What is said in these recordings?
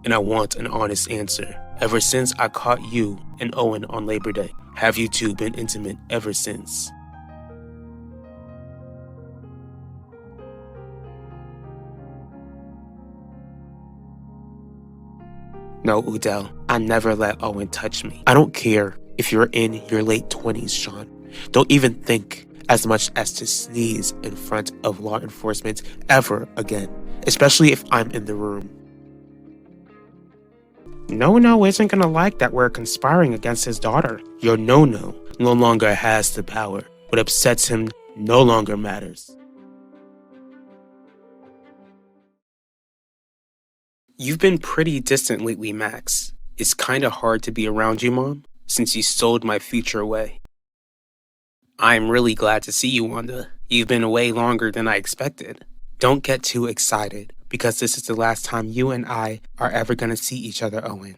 and I want an honest answer. Ever since I caught you and Owen on Labor Day, have you two been intimate ever since? No, Udell, I never let Owen touch me. I don't care if you're in your late 20s, Sean. Don't even think as much as to sneeze in front of law enforcement ever again, especially if I'm in the room. No isn't gonna like that we're conspiring against his daughter. Your no longer has the power. What upsets him no longer matters. You've been pretty distant lately, Max. It's kinda hard to be around you, Mom, since you stowed my future away. I'm really glad to see you, Wanda. You've been away longer than I expected. Don't get too excited, because this is the last time you and I are ever gonna see each other, Owen.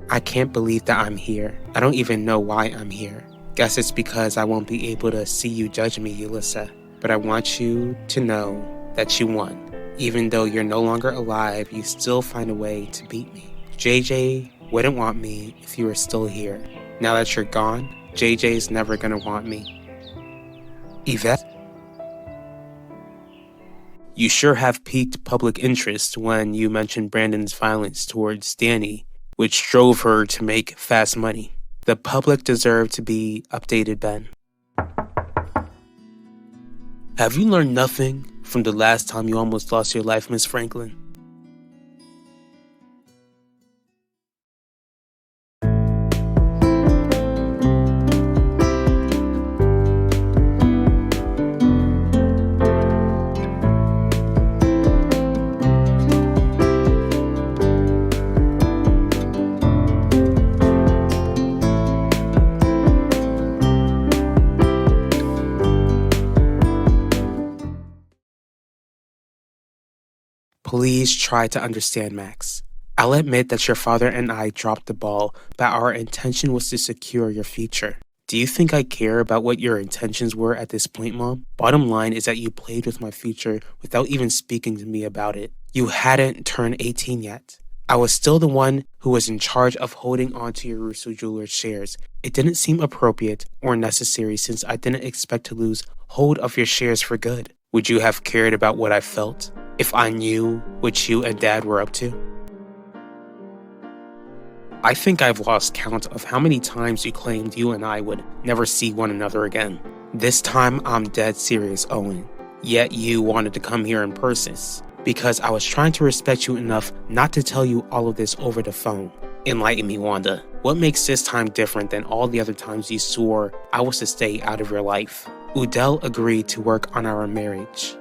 I can't believe that I'm here. I don't even know why I'm here. Guess it's because I won't be able to see you judge me, Ulissa. But I want you to know that you won. Even though you're no longer alive, you still find a way to beat me. JJ wouldn't want me if you were still here. Now that you're gone, JJ's never gonna want me. Yvette? You sure have piqued public interest when you mentioned Brandon's violence towards Danny, which drove her to make fast money. The public deserve to be updated, Ben. Have you learned nothing from the last time you almost lost your life, Miss Franklin? Please try to understand, Max. I'll admit that your father and I dropped the ball, but our intention was to secure your future. Do you think I care about what your intentions were at this point, Mom? Bottom line is that you played with my future without even speaking to me about it. You hadn't turned 18 yet. I was still the one who was in charge of holding on to your Russo Jewelers shares. It didn't seem appropriate or necessary since I didn't expect to lose hold of your shares for good. Would you have cared about what I felt if I knew what you and Dad were up to? I think I've lost count of how many times you claimed you and I would never see one another again. This time I'm dead serious, Owen. Yet you wanted to come here in person because I was trying to respect you enough not to tell you all of this over the phone. Enlighten me, Wanda. What makes this time different than all the other times you swore I was to stay out of your life? Udell agreed to work on our marriage.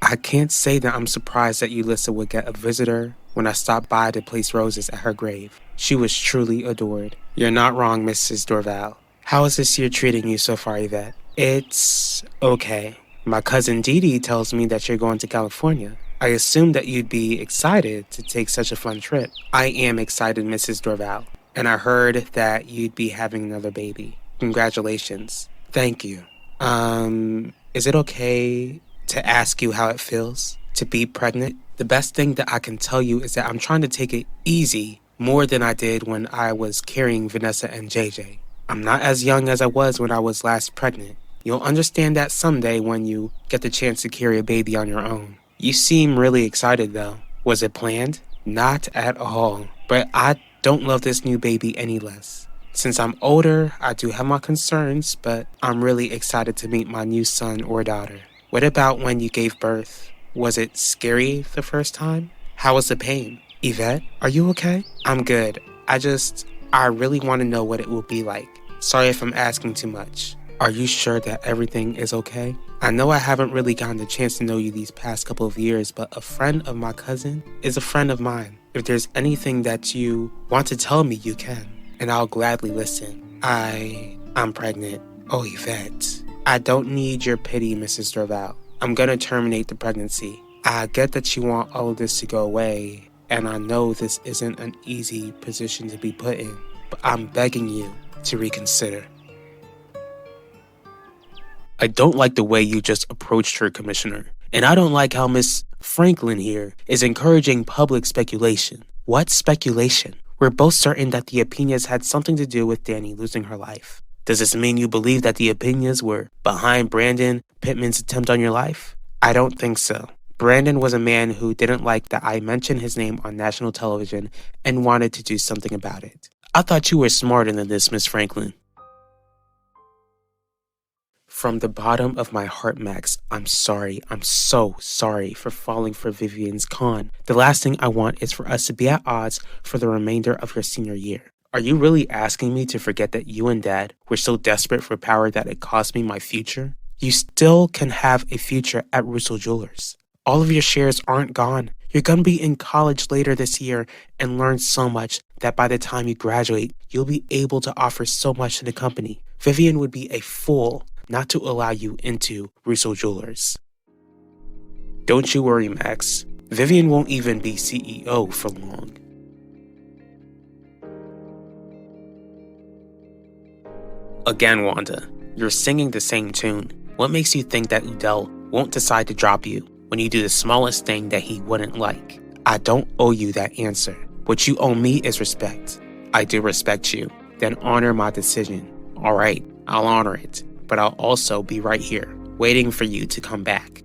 I can't say that I'm surprised that Ulissa would get a visitor when I stopped by to place roses at her grave. She was truly adored. You're not wrong, Mrs. Dorval. How is this year treating you so far, Yvette? It's okay. My cousin Dee Dee tells me that you're going to California. I assumed that you'd be excited to take such a fun trip. I am excited, Mrs. Dorval. And I heard that you'd be having another baby. Congratulations. Thank you. Is it okay to ask you how it feels to be pregnant? The best thing that I can tell you is that I'm trying to take it easy more than I did when I was carrying Vanessa and JJ. I'm not as young as I was when I was last pregnant. You'll understand that someday when you get the chance to carry a baby on your own. You seem really excited though. Was it planned? Not at all. But I don't love this new baby any less. Since I'm older, I do have my concerns, but I'm really excited to meet my new son or daughter. What about when you gave birth? Was it scary the first time? How was the pain? Yvette, are you okay? I'm good. I really want to know what it will be like. Sorry if I'm asking too much. Are you sure that everything is okay? I know I haven't really gotten the chance to know you these past couple of years, but a friend of my cousin is a friend of mine. If there's anything that you want to tell me, you can, and I'll gladly listen. I'm pregnant. Oh, Yvette. I don't need your pity, Mrs. Dorval. I'm gonna terminate the pregnancy. I get that you want all of this to go away, and I know this isn't an easy position to be put in, but I'm begging you to reconsider. I don't like the way you just approached her, Commissioner. And I don't like how Miss Franklin here is encouraging public speculation. What speculation? We're both certain that the Apinas had something to do with Danny losing her life. Does this mean you believe that the Apinas were behind Brandon Pittman's attempt on your life? I don't think so. Brandon was a man who didn't like that I mentioned his name on national television and wanted to do something about it. I thought you were smarter than this, Miss Franklin. From the bottom of my heart, Max, I'm sorry. I'm so sorry for falling for Vivian's con. The last thing I want is for us to be at odds for the remainder of your senior year. Are you really asking me to forget that you and Dad were so desperate for power that it cost me my future? You still can have a future at Russell Jewelers. All of your shares aren't gone. You're going to be in college later this year and learn so much that by the time you graduate, you'll be able to offer so much to the company. Vivian would be a fool not to allow you into Russell Jewelers. Don't you worry, Max. Vivian won't even be CEO for long. Again, Wanda, you're singing the same tune. What makes you think that Udell won't decide to drop you when you do the smallest thing that he wouldn't like? I don't owe you that answer. What you owe me is respect. I do respect you. Then honor my decision. All right, I'll honor it. But I'll also be right here, waiting for you to come back.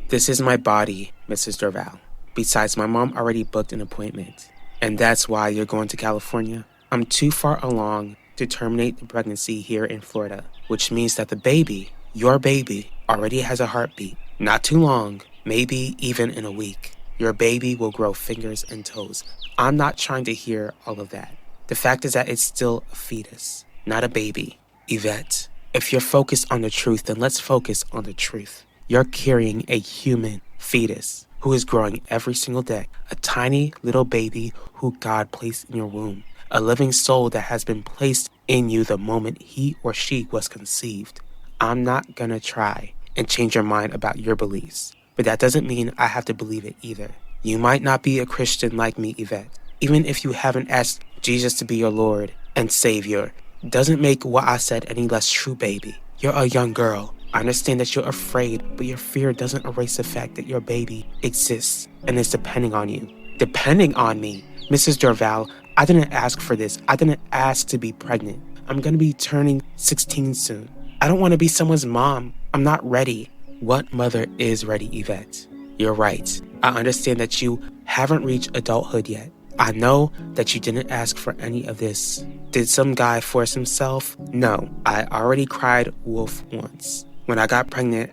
This is my body, Mrs. Dorval. Besides, my mom already booked an appointment. And that's why you're going to California? I'm too far along to terminate the pregnancy here in Florida, which means that the baby, your baby, already has a heartbeat. Not too long, maybe even in a week. Your baby will grow fingers and toes. I'm not trying to hear all of that. The fact is that it's still a fetus. Not a baby. Yvette, if you're focused on the truth, then let's focus on the truth. You're carrying a human fetus who is growing every single day. A tiny little baby who God placed in your womb. A living soul that has been placed in you the moment he or she was conceived. I'm not gonna try and change your mind about your beliefs, but that doesn't mean I have to believe it either. You might not be a Christian like me, Yvette. Even if you haven't asked Jesus to be your Lord and Savior, doesn't make what I said any less true, baby. You're a young girl. I understand that you're afraid, but your fear doesn't erase the fact that your baby exists and is depending on you. Depending on me? Mrs. Dorval, I didn't ask for this. I didn't ask to be pregnant. I'm gonna be turning 16 soon. I don't want to be someone's mom. I'm not ready. What mother is ready, Yvette? You're right. I understand that you haven't reached adulthood yet. I know that you didn't ask for any of this. Did some guy force himself? No, I already cried wolf once. When I got pregnant,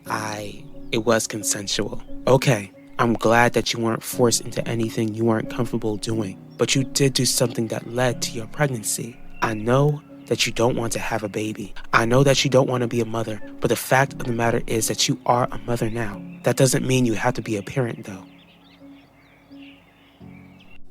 it was consensual. Okay, I'm glad that you weren't forced into anything you weren't comfortable doing, but you did do something that led to your pregnancy. I know that you don't want to have a baby. I know that you don't want to be a mother, but the fact of the matter is that you are a mother now. That doesn't mean you have to be a parent, though.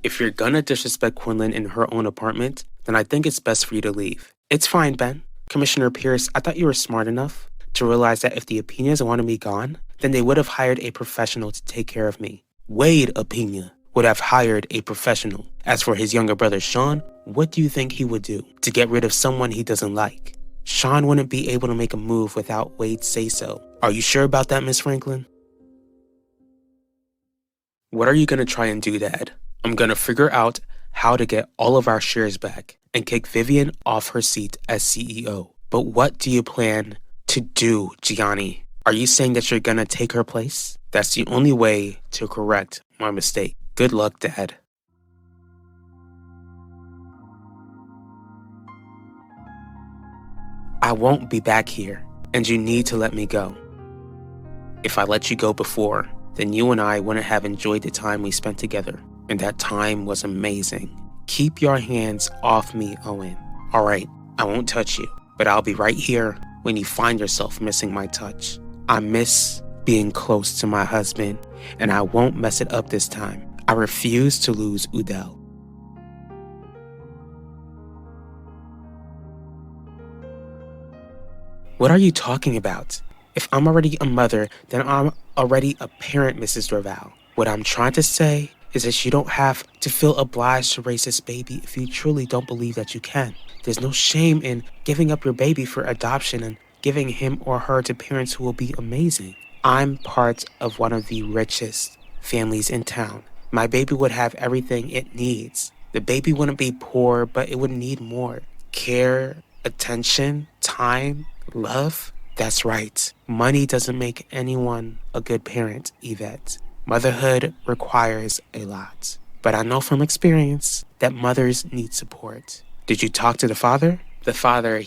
If you're gonna disrespect Quinlan in her own apartment, then I think it's best for you to leave. It's fine, Ben. Commissioner Pierce, I thought you were smart enough to realize that if the Apinas wanted me gone, then they would have hired a professional to take care of me. Wade Apina would have hired a professional. As for his younger brother, Sean, what do you think he would do to get rid of someone he doesn't like? Sean wouldn't be able to make a move without Wade's say-so. Are you sure about that, Miss Franklin? What are you gonna try and do, Dad? I'm gonna figure out how to get all of our shares back and kick Vivian off her seat as CEO. But what do you plan to do, Gianni? Are you saying that you're gonna take her place? That's the only way to correct my mistake. Good luck, Dad. I won't be back here, and you need to let me go. If I let you go before, then you and I wouldn't have enjoyed the time we spent together. And that time was amazing. Keep your hands off me, Owen. All right, I won't touch you, but I'll be right here when you find yourself missing my touch. I miss being close to my husband, and I won't mess it up this time. I refuse to lose Udell. What are you talking about? If I'm already a mother, then I'm already a parent, Mrs. Dorval. What I'm trying to say is that you don't have to feel obliged to raise this baby if you truly don't believe that you can. There's no shame in giving up your baby for adoption and giving him or her to parents who will be amazing. I'm part of one of the richest families in town. My baby would have everything it needs. The baby wouldn't be poor, but it would need more care, attention, time, love. That's right. Money doesn't make anyone a good parent, Yvette. Motherhood requires a lot. But I know from experience that mothers need support. Did you talk to the father? The father,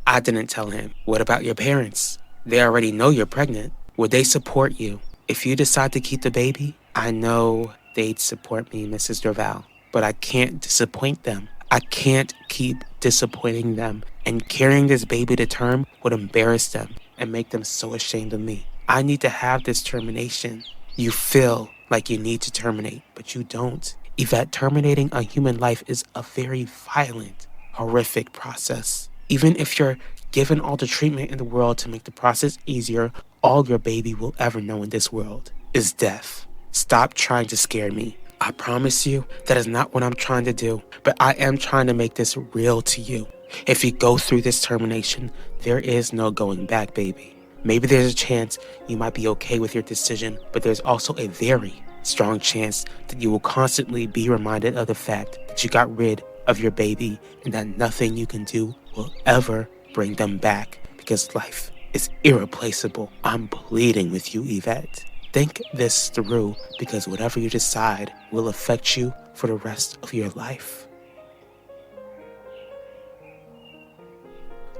I didn't tell him. What about your parents? They already know you're pregnant. Would they support you? If you decide to keep the baby, I know they'd support me, Mrs. Dorval. But I can't disappoint them. I can't keep disappointing them. And carrying this baby to term would embarrass them and make them so ashamed of me. I need to have this termination. You feel like you need to terminate, but you don't. Yvette, terminating a human life is a very violent, horrific process. Even if you're given all the treatment in the world to make the process easier, all your baby will ever know in this world is death. Stop trying to scare me. I promise you that is not what I'm trying to do, but I am trying to make this real to you. If you go through this termination, there is no going back, baby. Maybe there's a chance you might be okay with your decision, but there's also a very strong chance that you will constantly be reminded of the fact that you got rid of your baby and that nothing you can do will ever bring them back because life is irreplaceable. I'm pleading with you, Yvette. Think this through because whatever you decide will affect you for the rest of your life.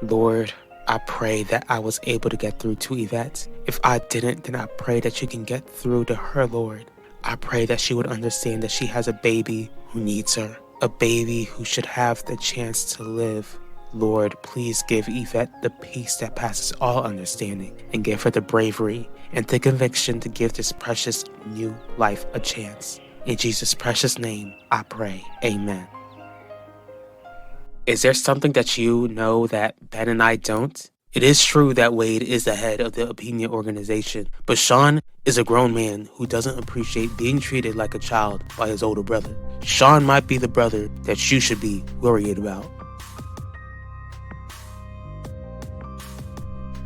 Lord, I pray that I was able to get through to Yvette. If I didn't, then I pray that you can get through to her, Lord. I pray that she would understand that she has a baby who needs her, a baby who should have the chance to live. Lord, please give Yvette the peace that passes all understanding and give her the bravery and the conviction to give this precious new life a chance. In Jesus' precious name, I pray. Amen. Is there something that you know that Ben and I don't? It is true that Wade is the head of the opinion organization, but Sean is a grown man who doesn't appreciate being treated like a child by his older brother. Sean might be the brother that you should be worried about.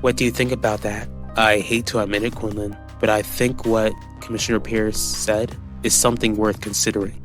What do you think about that? I hate to admit it, Quinlan, but I think what Commissioner Pierce said is something worth considering.